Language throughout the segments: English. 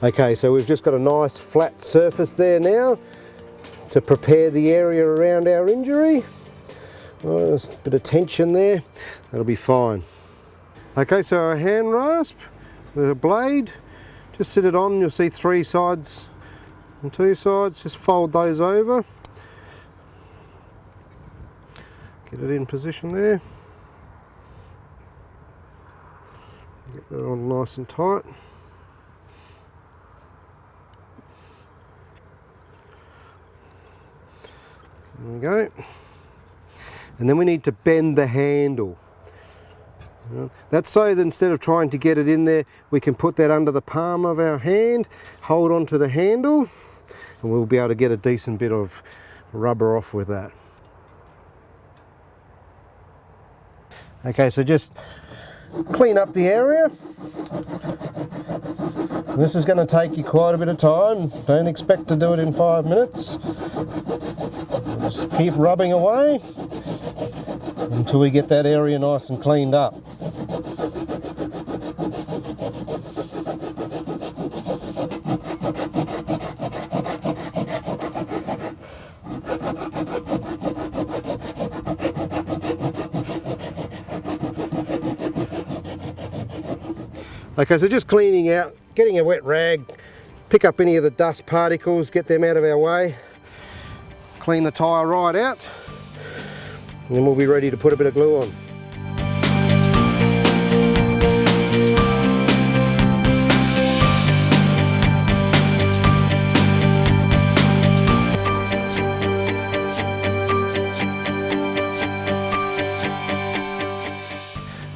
Okay, so we've just got a nice flat surface there now to prepare the area around our injury. Oh, there's a bit of tension there, that'll be fine. Okay, so our hand rasp with a blade, just sit it on, you'll see 3 sides and 2 sides, just fold those over. Get it in position there. Get that on nice and tight. There we go. And then we need to bend the handle. That's so that instead of trying to get it in there, we can put that under the palm of our hand, hold onto the handle, and we'll be able to get a decent bit of rubber off with that. Okay, so just clean up the area. This is going to take you quite a bit of time. Don't expect to do it in 5 minutes. Just keep rubbing away until we get that area nice and cleaned up. Okay, so just cleaning out, getting a wet rag, pick up any of the dust particles, get them out of our way, clean the tyre right out, and then we'll be ready to put a bit of glue on.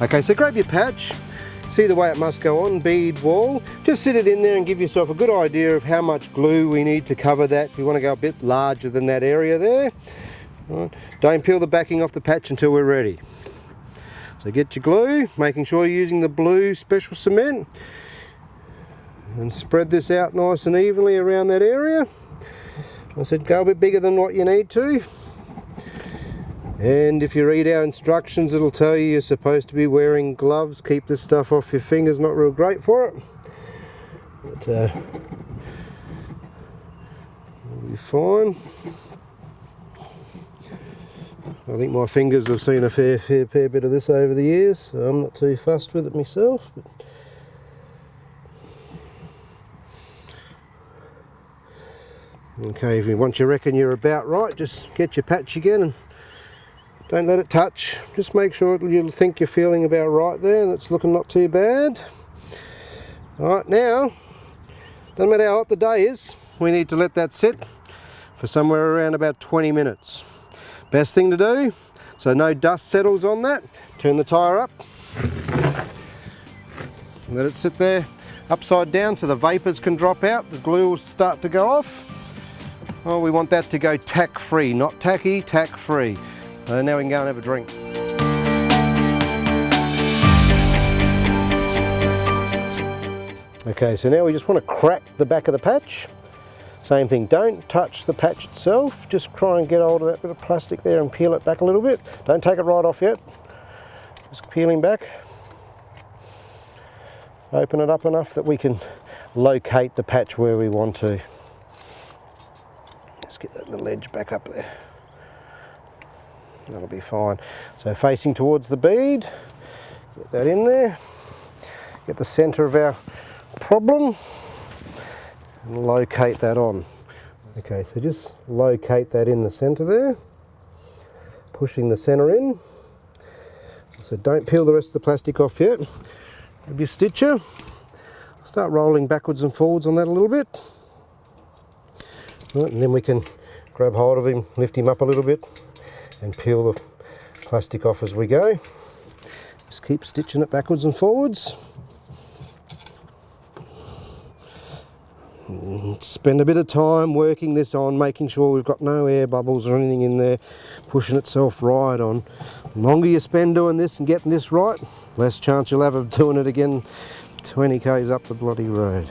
Okay, so grab your patch. See the way it must go on, bead wall. Just sit it in there and give yourself a good idea of how much glue we need to cover that. We want to go a bit larger than that area there. Right. Don't peel the backing off the patch until we're ready. So get your glue, making sure you're using the blue special cement, and spread this out nice and evenly around that area. I said go a bit bigger than what you need to. And if you read our instructions, it'll tell you you're supposed to be wearing gloves. Keep this stuff off your fingers, not real great for it. But it'll be fine. I think my fingers have seen a fair bit of this over the years, so I'm not too fussed with it myself. But okay, once you reckon you're about right, just get your patch again and don't let it touch. Just make sure you think you're feeling about right there and it's looking not too bad. Alright, now, doesn't matter how hot the day is, we need to let that sit for somewhere around about 20 minutes. Best thing to do, so no dust settles on that, turn the tyre up, let it sit there upside down so the vapours can drop out, the glue will start to go off. Oh, we want that to go tack free, not tacky, tack free. So now we can go and have a drink. Okay, so now we just want to crack the back of the patch. Same thing, don't touch the patch itself, just try and get hold of that bit of plastic there and peel it back a little bit. Don't take it right off yet, just peeling back. Open it up enough that we can locate the patch where we want to. Let's get that little edge back up there. That'll be fine. So facing towards the bead, get that in there, get the centre of our problem and locate that on. Okay, so just locate that in the centre there, pushing the centre in. So don't peel the rest of the plastic off yet. Grab your stitcher, start rolling backwards and forwards on that a little bit. Right, and then we can grab hold of him, lift him up a little bit and peel the plastic off as we go. Just keep stitching it backwards and forwards. Spend a bit of time working this on, making sure we've got no air bubbles or anything in there, pushing itself right on. The longer you spend doing this and getting this right, less chance you'll have of doing it again 20 k's up the bloody road.